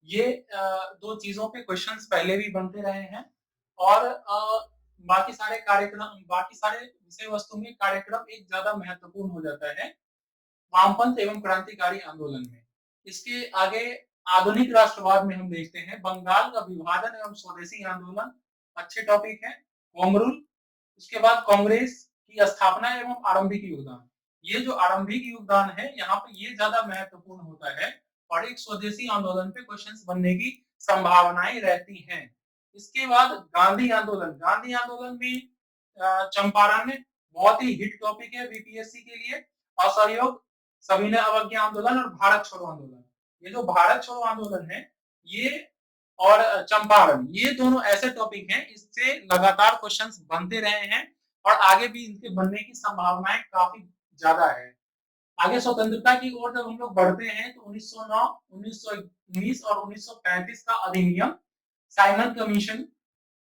ये दो चीजों पे क्वेश्चंस पहले भी बनते रहे हैं और बाकी सारे कार्यक्रम, बाकी सारे विषय वस्तु में कार्यक्रम एक ज्यादा महत्वपूर्ण हो जाता है वामपंथ एवं क्रांतिकारी आंदोलन में। इसके आगे आधुनिक राष्ट्रवाद में हम देखते हैं बंगाल का विभाजन एवं स्वदेशी आंदोलन, अच्छे टॉपिक है। होम रूल, उसके बाद कांग्रेस की स्थापना एवं आरंभिक योगदान, ये जो आरंभिक योगदान है यहाँ पे ये ज्यादा महत्वपूर्ण होता है और एक स्वदेशी आंदोलन पे क्वेश्चंस बनने की संभावनाएं रहती हैं। इसके बाद गांधी आंदोलन, गांधी आंदोलन में चंपारण बहुत ही हिट टॉपिक है बीपीएससी के लिए। असहयोग, सविनय अवज्ञा आंदोलन और भारत छोड़ो आंदोलन, ये जो भारत छोड़ो आंदोलन है ये और चंपारण, ये दोनों ऐसे टॉपिक हैं इससे लगातार क्वेश्चंस बनते रहे हैं और आगे भी इनके बनने की संभावनाएं काफी ज्यादा है। आगे स्वतंत्रता की ओर जब हम लोग बढ़ते हैं तो 1909, 1919 और 1935 का अधिनियम, Simon commission,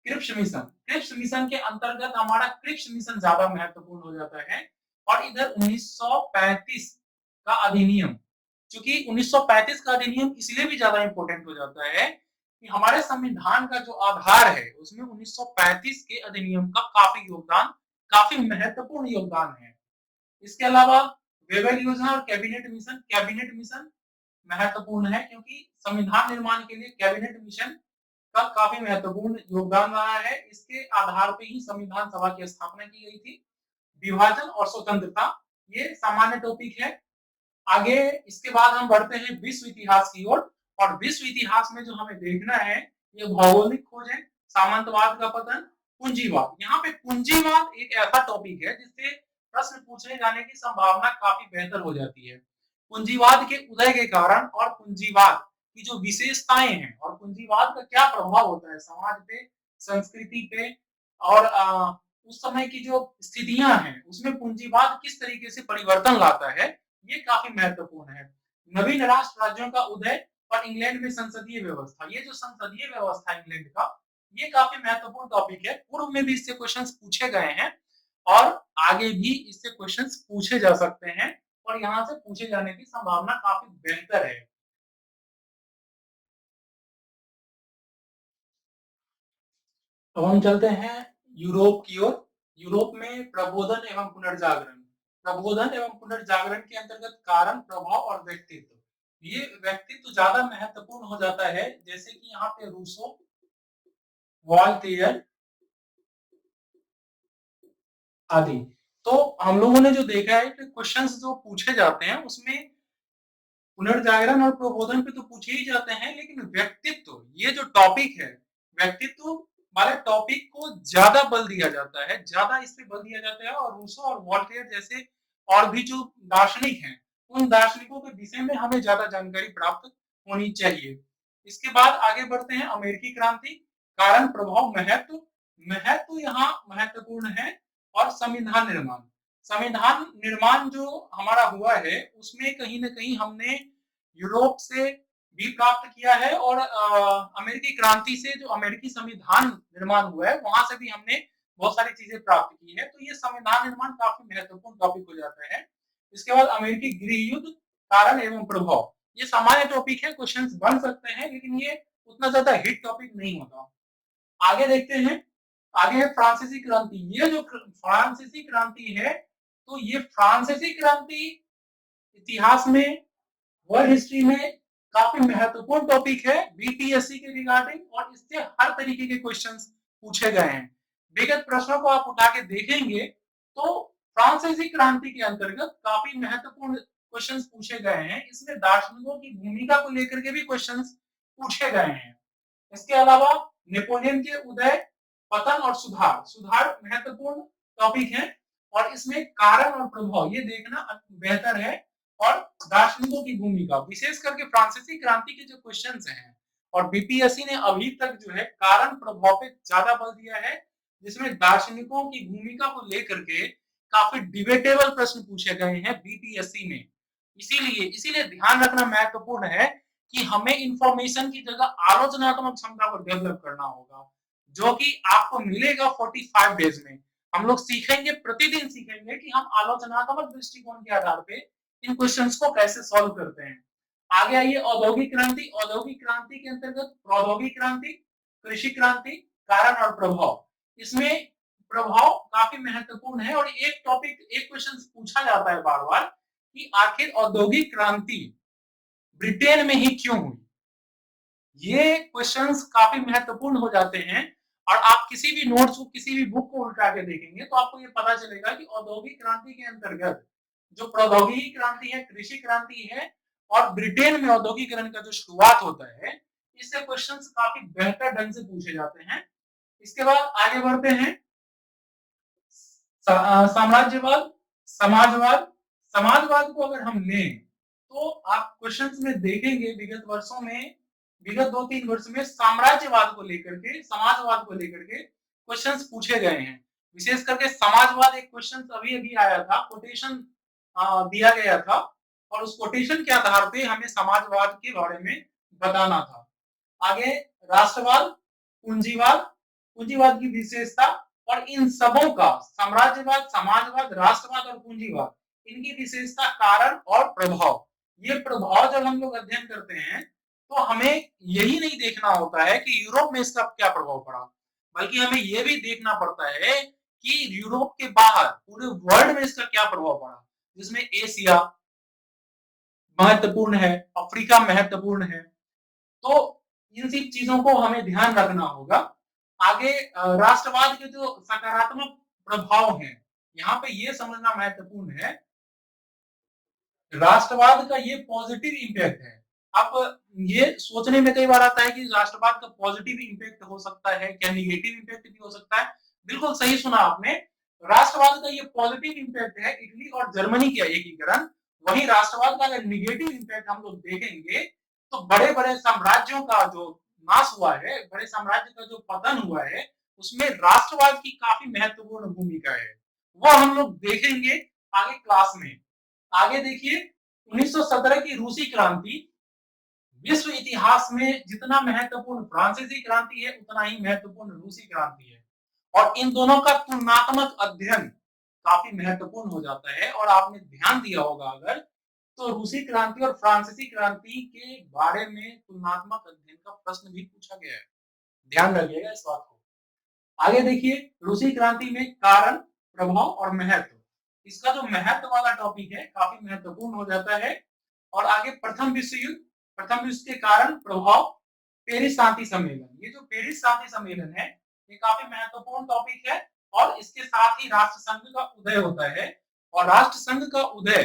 Cripps mission, Cripps mission के अंतर्गत हमारा क्रिप्स मिशन ज्यादा महत्वपूर्ण हो जाता है और इधर 1935 का अधिनियम, क्योंकि 1935 का अधिनियम इसलिए भी ज्यादा इंपॉर्टेंट हो जाता है कि हमारे संविधान का जो आधार है उसमें 1935 के अधिनियम का काफी योगदान, काफी महत्वपूर्ण योगदान है। इसके अलावा वेबल योजना और कैबिनेट मिशन, कैबिनेट मिशन महत्वपूर्ण है क्योंकि संविधान निर्माण के लिए कैबिनेट मिशन का काफी महत्वपूर्ण योगदान रहा है, इसके आधार पे ही संविधान सभा की स्थापना की गई थी। विभाजन और स्वतंत्रता, ये सामान्य टॉपिक है। आगे इसके बाद हम बढ़ते हैं विश्व इतिहास की ओर और विश्व इतिहास में जो हमें देखना है ये भौगोलिक खोज है, सामंतवाद का पतन, पूंजीवाद। यहाँ पे पूंजीवाद एक ऐसा टॉपिक है जिससे प्रश्न पूछे जाने की संभावना काफी बेहतर हो जाती है। पूंजीवाद के उदय के कारण और पूंजीवाद की जो विशेषताएं हैं और पूंजीवाद का क्या प्रभाव होता है समाज पे, संस्कृति पे और उस समय की जो स्थितियां हैं उसमें पूंजीवाद किस तरीके से परिवर्तन लाता है, ये काफी महत्वपूर्ण है। नवीन राष्ट्र राज्यों का उदय और इंग्लैंड में संसदीय व्यवस्था, ये जो संसदीय व्यवस्था इंग्लैंड का, ये काफी महत्वपूर्ण टॉपिक है। पूर्व में भी इससे क्वेश्चंस पूछे गए हैं और आगे भी इससे क्वेश्चंस पूछे जा सकते हैं और यहाँ से पूछे जाने की संभावना काफी बेहतर है। अब हम चलते हैं यूरोप की ओर। यूरोप में प्रबोधन एवं पुनर्जागरण, प्रबोधन एवं पुनर्जागरण के अंतर्गत कारण, प्रभाव और व्यक्तित्व, ये व्यक्तित्व ज्यादा महत्वपूर्ण हो जाता है जैसे कि यहाँ पे रूसो, वॉल्टेयर आदि। तो हम लोगों ने जो देखा है कि क्वेश्चंस जो पूछे जाते हैं उसमें पुनर्जागरण और प्रबोधन पे तो पूछे ही जाते हैं, लेकिन व्यक्तित्व, ये जो टॉपिक है, व्यक्तित्व वाले टॉपिक को ज्यादा बल दिया जाता है, ज्यादा इस पे बल दिया जाता है, और रूसो और वॉल्टेयर जैसे और भी जो दार्शनिक हैं, उन दार्शनिकों के विषय में हमें ज्यादा जानकारी प्राप्त होनी चाहिए। इसके बाद आगे बढ़ते हैं, अमेरिकी क्रांति, कारण, प्रभाव, महत्व। महत्व यहाँ महत्वपूर्ण है, और संविधान निर्माण। संविधान निर्माण जो हमारा हुआ है, उसमें कहीं न कहीं हमने यूरोप से भी प्राप्त किया है, और अमेरिकी क्रांति से जो अमेरिकी संविधान निर्माण हुआ है, वहां से भी हमने बहुत सारी चीजें प्राप्त की है। तो ये संविधान निर्माण काफी महत्वपूर्ण टॉपिक हो जाता है। इसके बाद अमेरिकी गृह युद्ध, कारण एवं प्रभाव। ये सामान्य टॉपिक है, क्वेश्चन बन सकते हैं, लेकिन ये उतना ज्यादा हिट टॉपिक नहीं होता। आगे देखते हैं, आगे है फ्रांसीसी क्रांति। ये जो फ्रांसीसी क्रांति है, तो ये फ्रांसीसी क्रांति इतिहास में, वर्ल्ड हिस्ट्री में काफी महत्वपूर्ण टॉपिक है बीपीएससी के रिगार्डिंग, और इससे हर तरीके के क्वेश्चंस पूछे गए हैं। विगत प्रश्नों को आप उठा के देखेंगे तो फ्रांसीसी क्रांति के अंतर्गत काफी महत्वपूर्ण क्वेश्चंस पूछे गए हैं। इसमें दार्शनिकों की भूमिका को लेकर के भी क्वेश्चंस पूछे गए हैं। इसके अलावा नेपोलियन के उदय, पतन और सुधार। सुधार महत्वपूर्ण टॉपिक है, और इसमें कारण और प्रभाव ये देखना बेहतर है। और दार्शनिकों की भूमिका, विशेष करके फ्रांसीसी क्रांति के जो क्वेश्चंस हैं, और बीपीएससी ने अभी तक जो है कारण प्रभाव पे ज्यादा बल दिया है, जिसमें दार्शनिकों की भूमिका को लेकर के काफी डिबेटेबल प्रश्न पूछे गए हैं बीपीएससी में। इसीलिए इसीलिए ध्यान रखना महत्वपूर्ण है कि हमें इंफॉर्मेशन की जगह आलोचनात्मक क्षमता को डेवलप करना होगा, जो कि आपको मिलेगा 45 डेज में। हम लोग सीखेंगे, प्रतिदिन सीखेंगे कि हम आलोचनात्मक दृष्टिकोण के आधार पे इन क्वेश्चंस को कैसे सॉल्व करते हैं। आगे आइए, औद्योगिक क्रांति। औद्योगिक क्रांति के अंतर्गत प्रौद्योगिक क्रांति, कृषि क्रांति, कारण और प्रभाव। इसमें प्रभाव काफी महत्वपूर्ण है, और एक टॉपिक, एक क्वेश्चन पूछा जाता है बार बार कि आखिर औद्योगिक क्रांति ब्रिटेन में ही क्यों हुई। ये क्वेश्चंस काफी महत्वपूर्ण हो जाते हैं, और आप किसी भी नोट्स को, किसी भी बुक को उल्टा के देखेंगे तो आपको ये पता चलेगा कि औद्योगिक क्रांति के अंतर्गत जो प्रौद्योगिकी क्रांति है, कृषि क्रांति है, और ब्रिटेन में औद्योगिकरण का जो शुरुआत होता है, इससे क्वेश्चंस काफी बेहतर ढंग से पूछे जाते हैं। इसके बाद आगे बढ़ते हैं, साम्राज्यवाद, समाजवाद। समाजवाद को अगर हम लें तो आप क्वेश्चंस में देखेंगे विगत वर्षों में, विगत 2-3 वर्ष में साम्राज्यवाद को लेकर के, समाजवाद को लेकर के क्वेश्चंस पूछे गए हैं। विशेष करके समाजवाद एक क्वेश्चन अभी अभी आया था, कोटेशन दिया गया था, और उस कोटेशन के आधार पे हमें समाजवाद के बारे में बताना था। आगे राष्ट्रवाद, पूंजीवाद, पूंजीवाद की विशेषता, और इन सबों का, साम्राज्यवाद, समाजवाद, राष्ट्रवाद और पूंजीवाद, इनकी विशेषता, कारण और प्रभाव। ये प्रभाव जब हम लोग अध्ययन करते हैं तो हमें यही नहीं देखना होता है कि यूरोप में इसका क्या प्रभाव पड़ा, बल्कि हमें यह भी देखना पड़ता है कि यूरोप के बाहर पूरे वर्ल्ड में इसका क्या प्रभाव पड़ा, जिसमें एशिया महत्वपूर्ण है, अफ्रीका महत्वपूर्ण है। तो इन सब चीजों को हमें ध्यान रखना होगा। आगे राष्ट्रवाद के जो सकारात्मक प्रभाव हैं, यहाँ पे ये समझना महत्वपूर्ण है, राष्ट्रवाद का ये पॉजिटिव इंपैक्ट है। अब ये सोचने में कई बार आता है कि राष्ट्रवाद का पॉजिटिव इंपैक्ट हो सकता है क्या, निगेटिव इंपैक्ट भी हो सकता है। बिल्कुल सही सुना आपने, राष्ट्रवाद का ये पॉजिटिव इंपैक्ट है, इटली और जर्मनी का एकीकरण। वहीं राष्ट्रवाद का अगर निगेटिव इंपैक्ट हम लोग देखेंगे तो बड़े बड़े साम्राज्यों का जो नाश हुआ है, बड़े साम्राज्य का जो पतन हुआ है, उसमें राष्ट्रवाद की काफी महत्वपूर्ण भूमिका है। वो हम लोग देखेंगे आगे क्लास में। आगे देखिए, 1917 की रूसी क्रांति। विश्व इतिहास में जितना महत्वपूर्ण फ्रांसीसी क्रांति है, उतना ही महत्वपूर्ण रूसी क्रांति है, और इन दोनों का तुलनात्मक अध्ययन काफी महत्वपूर्ण हो जाता है। और आपने ध्यान दिया होगा अगर, तो रूसी क्रांति और फ्रांसीसी क्रांति के बारे में तुलनात्मक अध्ययन का प्रश्न भी पूछा गया है, ध्यान रखिएगा इस बात को। आगे देखिए, रूसी क्रांति में कारण, प्रभाव और महत्व। इसका जो महत्व वाला टॉपिक है काफी महत्वपूर्ण हो जाता है। और आगे प्रथम विश्व युद्ध, प्रथम विश्व के कारण, प्रभाव, पेरिस शांति सम्मेलन। ये जो पेरिस शांति सम्मेलन है, ये काफी महत्वपूर्ण टॉपिक है, और इसके साथ ही राष्ट्र संघ का उदय होता है। और राष्ट्र संघ का उदय,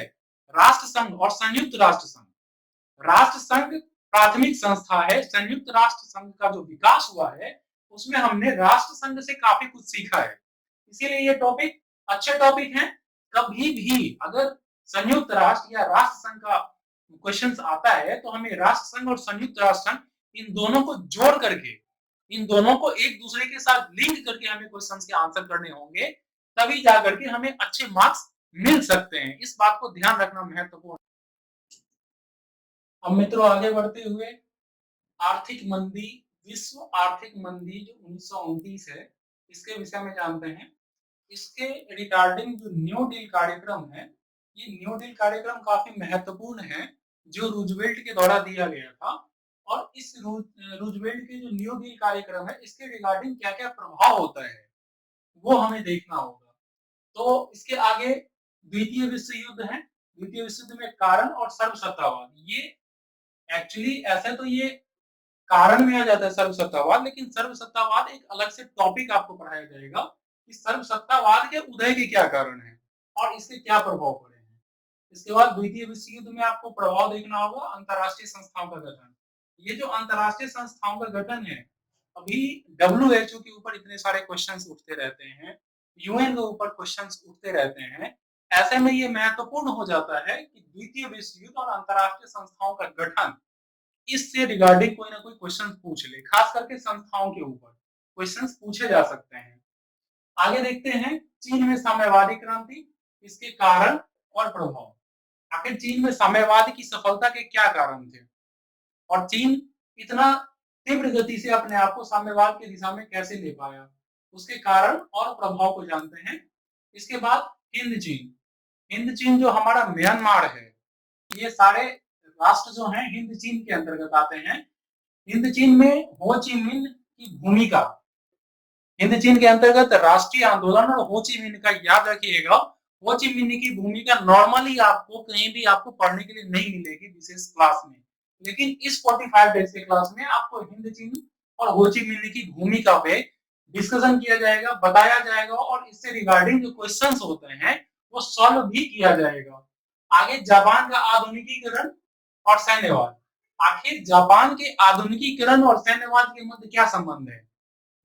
राष्ट्र संघ और संयुक्त राष्ट्र संघ, राष्ट्र संघ प्राथमिक संस्था है। संयुक्त राष्ट्र संघ का जो विकास हुआ है उसमें हमने राष्ट्र संघ से काफी कुछ सीखा है, इसीलिए ये टॉपिक अच्छे टॉपिक हैं। कभी भी अगर संयुक्त राष्ट्र या राष्ट्र संघ का क्वेश्चन आता है तो हमें राष्ट्र संघ और संयुक्त राष्ट्र संघ इन दोनों को जोड़ करके, इन दोनों को एक दूसरे के साथ लिंक करके हमें क्वेश्चन के आंसर करने होंगे, तभी जाकर के हमें अच्छे मार्क्स मिल सकते हैं। इस बात को ध्यान रखना महत्वपूर्ण। अब मित्रों आगे बढ़ते हुए आर्थिक मंदी, विश्व आर्थिक मंदी जो 1929 है, इसके विषय में जानते हैं। इसके रिगार्डिंग जो न्यू डील कार्यक्रम है, ये न्यू डील कार्यक्रम काफी महत्वपूर्ण है, जो रूजवेल्ट के द्वारा दिया गया था। और इस रूजवेल्ट के जो न्यू डील कार्यक्रम है, इसके रिगार्डिंग क्या-क्या प्रभाव होता है, वो हमें देखना होगा। तो इसके आगे द्वितीय विश्व युद्ध है। द्वितीय विश्व युद्ध में कारण और सर्वसत्तावाद, ये एक्चुअली ऐसा तो ये कारण में आ जाता है सर्वसत्तावाद, लेकिन सर्वसत्तावाद एक अलग से टॉपिक आपको पढ़ाया जाएगा कि सर्वसत्तावाद के उदय के क्या कारण है और इसके क्या प्रभाव पड़े हैं। इसके बाद द्वितीय विश्व युद्ध में आपको प्रभाव देखना होगा अंतरराष्ट्रीय संस्थाओं का गठन। ये जो अंतरराष्ट्रीय संस्थाओं का गठन है, अभी WHO के ऊपर इतने सारे क्वेश्चंस उठते रहते हैं, यूएन के ऊपर क्वेश्चंस उठते रहते हैं, ऐसे में ये महत्वपूर्ण हो जाता है कि द्वितीय विश्व युद्ध और अंतरराष्ट्रीय संस्थाओं का गठन, इससे रिगार्डिंग कोई ना कोई क्वेश्चन पूछ ले, खास करके संस्थाओं के ऊपर क्वेश्चंस पूछे जा सकते हैं। आगे देखते हैं चीन में साम्यवादी क्रांति, इसके कारण और प्रभाव। आखिर चीन में साम्यवाद की सफलता के क्या कारण थे और चीन इतना तीव्र गति से अपने आप को साम्यवाद की दिशा में कैसे ले पाया, उसके कारण और प्रभाव को जानते हैं। इसके बाद हिंद चीन, हिंद चीन जो हमारा म्यांमार है, ये सारे राष्ट्र जो हैं हिंद चीन के अंतर्गत आते हैं। हिंद चीन में हो ची मिन्ह की भूमिका, हिंद चीन के अंतर्गत राष्ट्रीय आंदोलन और हो ची मिन्ह का याद रखिएगा। हो ची मिन्ह की भूमिका नॉर्मली आपको कहीं भी आपको पढ़ने के लिए नहीं मिलेगी विशेष क्लास में, लेकिन इस 45 डेज के क्लास में आपको हिंद चीन और हो ची मिन्ह की भूमिका पे डिस्कशन किया जाएगा, बताया जाएगा और इससे रिगार्डिंग जो क्वेश्चंस होते हैं वो सॉल्व भी किया जाएगा। आगे जापान का आधुनिकीकरण और सैन्यवाद, आखिर जापान के आधुनिकीकरण और सैन्यवाद के मध्य क्या संबंध है,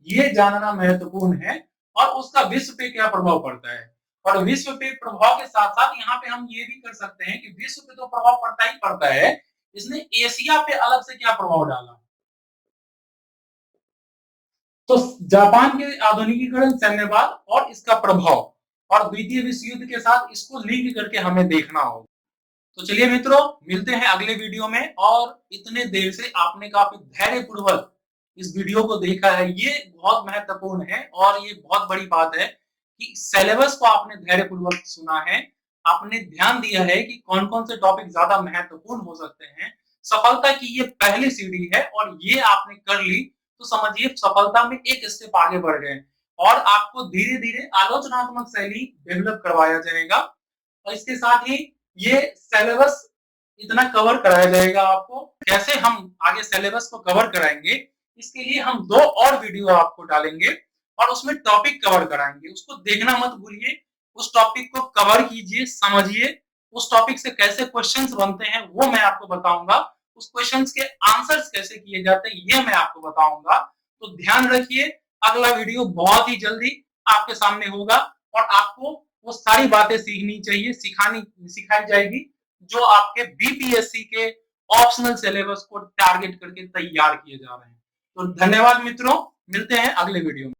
ये जानना महत्वपूर्ण है और उसका विश्व पे क्या प्रभाव पड़ता है। और विश्व पे प्रभाव के साथ साथ यहाँ पे हम ये भी कर सकते हैं कि विश्व पे तो प्रभाव पड़ता ही पड़ता है, इसने एशिया पे अलग से क्या प्रभाव डाला। तो जापान के आधुनिकीकरण, सैन्यवाद और इसका प्रभाव और द्वितीय विश्व युद्ध के साथ इसको लिंक करके हमें देखना होगा। तो चलिए मित्रों, मिलते हैं अगले वीडियो में। और इतने देर से आपने काफी धैर्यपूर्वक इस वीडियो को देखा है, ये बहुत महत्वपूर्ण है और ये बहुत बड़ी बात है कि सिलेबस को आपने धैर्यपूर्वक सुना है, आपने ध्यान दिया है कि कौन कौन से टॉपिक ज्यादा महत्वपूर्ण हो सकते हैं। सफलता की ये पहली सीढ़ी है और ये आपने कर ली तो समझिए सफलता में एक स्टेप आगे बढ़ गए और आपको धीरे धीरे आलोचनात्मक शैली डेवलप करवाया जाएगा। और इसके साथ ही ये सिलेबस इतना कवर कराया जाएगा आपको। कैसे हम आगे सिलेबस को कवर कराएंगे, इसके लिए हम 2 और वीडियो आपको डालेंगे और उसमें टॉपिक कवर कराएंगे, उसको देखना मत भूलिए। उस टॉपिक को कवर कीजिए, समझिए, उस टॉपिक से कैसे क्वेश्चंस बनते हैं वो मैं आपको बताऊंगा, उस क्वेश्चंस के आंसर्स कैसे किए जाते हैं ये मैं आपको बताऊंगा। तो ध्यान रखिए, अगला वीडियो बहुत ही जल्दी आपके सामने होगा और आपको वो सारी बातें सीखनी चाहिए, सिखाई जाएगी जो आपके बीपीएससी के ऑप्शनल सिलेबस को टारगेट करके तैयार किए जा रहे हैं। तो धन्यवाद मित्रों, मिलते हैं अगले वीडियो में।